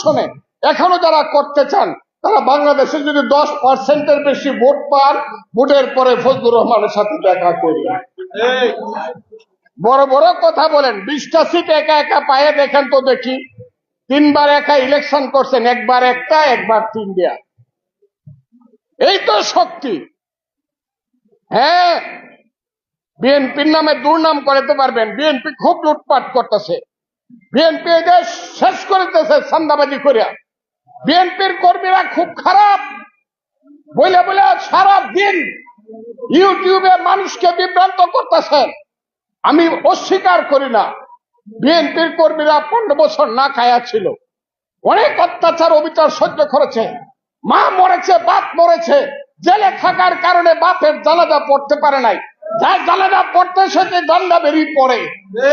সনে এখনো যারা করতে চান তারা বাংলাদেশে যদি 10%-এর বেশি ভোট পান, ভোটের পরে ফজলুর রহমানের সাথে দেখা করি। বড় বড় কথা বলেন, 20টা সিট একা একা পায়ে দেখেন তো দেখি। 3বার একা ইলেকশন করছেন, একবার একটা, একবার 3 দেয়া। এই তো শক্তি। হ্যাঁ, বিএনপির নামে দুর্নাম করাতে পারবেন। বিএনপি খুব লুটপাট করতেছে, বিএনপি দেশ শেষ করতেছে চাঁদাবাজি করে। বিএনপির কর্মীরা খুব খারাপ বলে বলে সারা দিন ইউটিউবে মানুষকে বিভ্রান্ত করতেছেন। আমি অস্বীকার করি না, বিএনপির কর্মীরা 15 বছর না খায়া ছিল, অনেক অত্যাচার অবিচার সহ্য করেছে। মা মরেছে, বাপ মরেছে, জেলে থাকার কারণে বাপের জানাজা পড়তে পারে নাই, যার জানাজা পড়তে সেটা ডান্ডা বেরিয়ে পড়ে।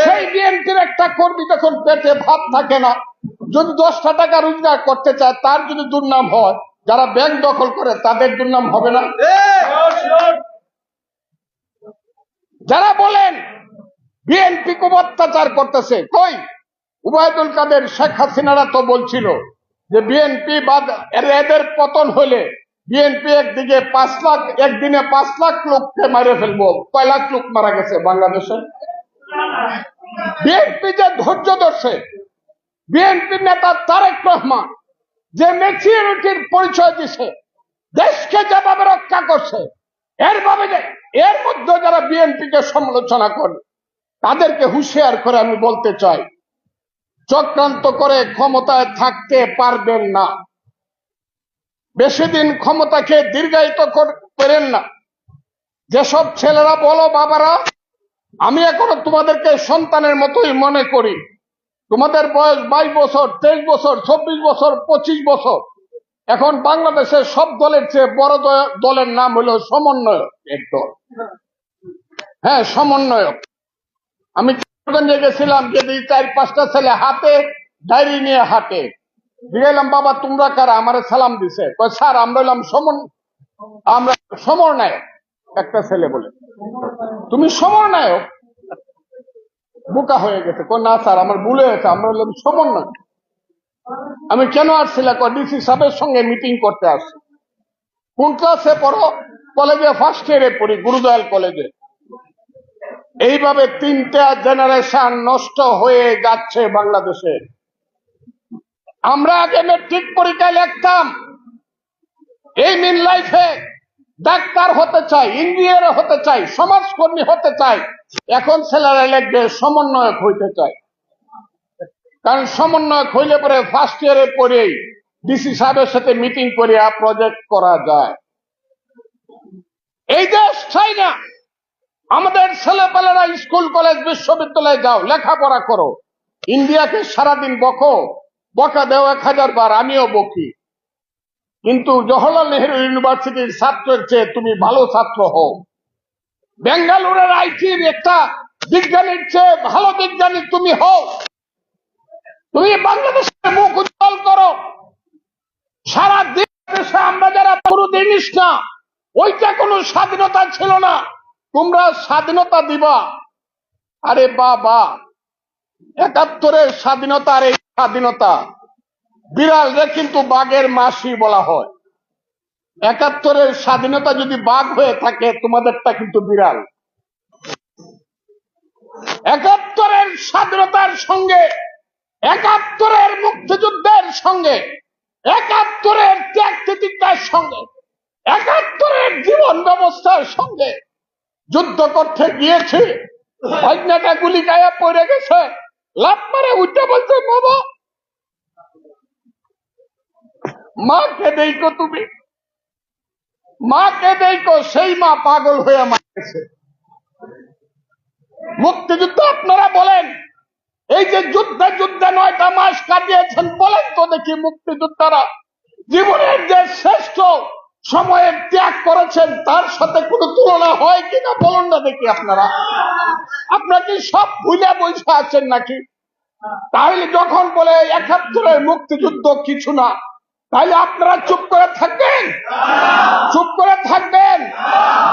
সেই বিএনপির একটা কর্মী যখন পেটে ভাত থাকে না, যদি 10টা টাকা রোজগার করতে চায়, তার যদি দুর্নাম হয়, যারা ব্যাংক দখল করে তাদের দুর্নাম হবে না? যারা বলেন বিএনপি খুব অত্যাচার করতেছে, কই উবায়দুল কাদের শেখ হাসিনারা তো বলছিল যে বিএনপি বাদ এদের পতন হলে বিএনপি একদিকে 5 লাখ, একদিনে 5 লাখ লোককে মারে ফেলবো। কয় লাখ লোক মারা গেছে বাংলাদেশে? বিএনপি যে ধৈর্য ধরছে, বিএনপির নেতা তারেক রহমান যে ম্যাচিউরিটির পরিচয় দিছে, দেশকে যেভাবে রক্ষা করছে, এর মধ্যে যারা বিএনপিকে সমালোচনা করে তাদেরকে হুঁশিয়ার করে আমি বলতে চাই, চক্রান্ত করে ক্ষমতায় থাকতে পারবেন না। বেশি দিন ক্ষমতাকে দীর্ঘায়িত করেন না। যেসব ছেলেরা বলো বাবারা আমি এখনো তোমাদেরকে সন্তানের মতোই মনে করি, তোমাদের বয়স 22 বছর, 23 বছর, 24 বছর, 25 বছর। এখন বাংলাদেশের সব দলের চেয়ে বড় দলের নাম হলো সমন্বয়ক এক দল। হ্যাঁ, সমন্বয়ক। আমি গেছিলাম, যদি 4-5টা ছেলে হাতে ডায়েরি নিয়ে হাঁটে, দিলাম বাবা তোমরা কারা, আমারে সালাম দিছে, স্যার আমরা হলাম আমরা সমন্বয়ক। একটা ছেলে বলে তুমি সমন্বয়ক? বোকা হয়ে গেছে, না স্যার আমার ভুলে গেছে, আমরা হলাম সমন্বয়ক। আমি কেন আসছিলাম? ডিসি সাহেবের সঙ্গে মিটিং করতে আসছি। কোন ক্লাসে পড়ো? কলেজে ফার্স্ট ইয়ারে পড়ি, গুরুদয়াল কলেজে। এইভাবে 3টা জেনারেশন নষ্ট হয়ে যাচ্ছে বাংলাদেশে। আমরা আগে মেট্রিক পরীক্ষায় লিখতাম এই মিন লাইফে ডাক্তার হতে চাই, ইঞ্জিনিয়ার হতে চাই, সমাজকর্মী হতে চাই। এখন ছেলেরা লিখবে সমন্বয়ক হইতে চায়। কারণ সমন্বয়ক হইলে পরে ফার্স্ট ইয়ারে পড়েই ডিসি সাহেবের সাথে মিটিং করিয়া প্রজেক্ট করা যায়। এই দেশ চাই না। আমাদের ছেলেপেলেরা স্কুল কলেজ বিশ্ববিদ্যালয়ে যাও, লেখাপড়া করো। ইন্ডিয়াকে সারাদিন বকা দেও 1000 বার, আমিও বকি, কিন্তু জওহরলাল নেহরু ইউনিভার্সিটির ছাত্রের চেয়ে তুমি ভালো ছাত্র হও। বেঙ্গালুরের আইটির একটা বিজ্ঞানীর চেয়ে ভালো বিজ্ঞানী তুমি হও। তুমি বাংলাদেশের মুখ উজ্জ্বল করো। সারা দেশে আমরা যারা পুরো জিনিস না, ওইটা কোনো স্বাধীনতা ছিল না, তোমরা স্বাধীনতা দিবা। আরে বাবা, 71-এর স্বাধীনতা আর এই স্বাধীনতা, বিড়াল রে কিন্তু বাঘের মাসি বলা হয়। 71-এর স্বাধীনতা যদি বাঘ হয়ে থাকে, তোমাদেরটা কিন্তু বিড়াল। 71-এর স্বাধীনতার সঙ্গে, 71-এর মুক্তিযুদ্ধের সঙ্গে, 71-এর ত্যাগ তিতিক্ষার সঙ্গে, 71-এর জীবন ব্যবস্থার সঙ্গে যুদ্ধ করতে গিয়েছে। অন্যটা গুলি গায়ে পড়ে গেছে, লাফ মারে উঠে বলছে বাবা মাকে দেখো, তুমি মাকে দেখো। সেই মা পাগল হয়ে মারছে। মুক্তিযুদ্ধ আপনারা বলেন, এই যে যুদ্ধে 9টা মাস কাটিয়েছেন, বলেন তো দেখি মুক্তিযোদ্ধারা জীবনের যে শ্রেষ্ঠ সময়ের ত্যাগ করেছেন তার সাথে কোনো তুলনা হয় কিনা বলুন না দেখি। আপনারা কি সব ভুলে বসে আছেন নাকি? তাহলে যখন বলে 71-এর মুক্তিযুদ্ধ কিছু না, তাহলে আপনারা চুপ করে থাকবেন? চুপ করে থাকবেন?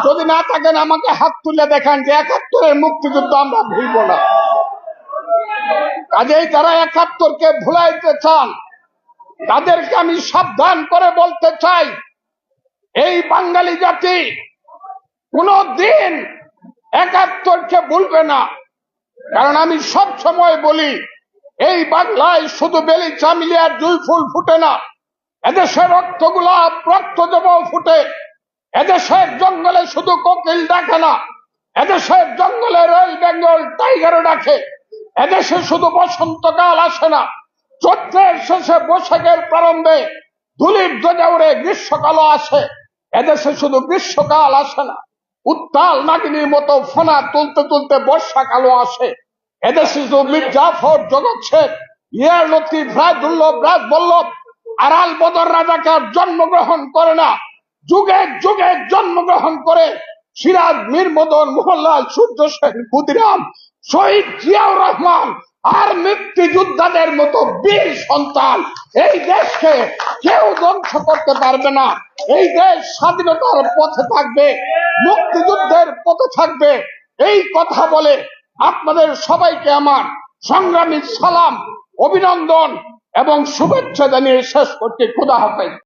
যদি না থাকেন আমাকে হাত তুলে দেখান যে 71-এর মুক্তিযুদ্ধ আমরা ভুলব না। কাজেই যারা 71-কে ভুলাইতে চান তাদেরকে আমি সাবধান করে বলতে চাই, এই বাঙালি জাতি কোনদিন ৭১কে ভুলবে না। কারণ আমি সব সময় বলি, এই বাংলায় শুধু বেলি চামিলি আর জুই ফুল ফুটে না, এদেশের রক্ত জবাও ফুটে। এদেশের জঙ্গলে শুধু কোকিল ডাকে না, এদেশের জঙ্গলে রয়্যাল বেঙ্গল টাইগারও ডাকে। এদেশে শুধু বসন্তকাল আসে না, চৈত্রের শেষে বৈশাখের প্রারম্ভে ধুলির ধ্বজা উড়ে গ্রীষ্মকালও আসে। এদেশে শুধু গ্রীষ্মকাল আসে না, উত্তাল নাগিনীর মতো ফোনা তুলতে তুলতে বর্ষাকালও আসে। এদেশে শুধু মীর জাফর, জগৎ শেখ, ইয়ার লতিফ, রাজদুল্লভ, রাজবল্লভ, আরাল বদর রাজাকার জন্মগ্রহণ করে না, যুগে যুগে জন্মগ্রহণ করে সিরাজ, মীর মদন, মোহনলাল, সূর্য সেন, ক্ষুদিরাম, শহীদ জিয়াউর রহমান আর মুক্তিযোদ্ধাদের মতো বীর সন্তান। এই দেশকে কেউ ধ্বংস করতে পারবে না। এই দেশ স্বাধীনতার পথে থাকবে, মুক্তিযুদ্ধের পথে থাকবে। এই কথা বলে আপনাদের সবাইকে আমার সংগ্রামী সালাম, অভিনন্দন এবং শুভেচ্ছা জানিয়ে শেষ করতে খোদা হাফেজ।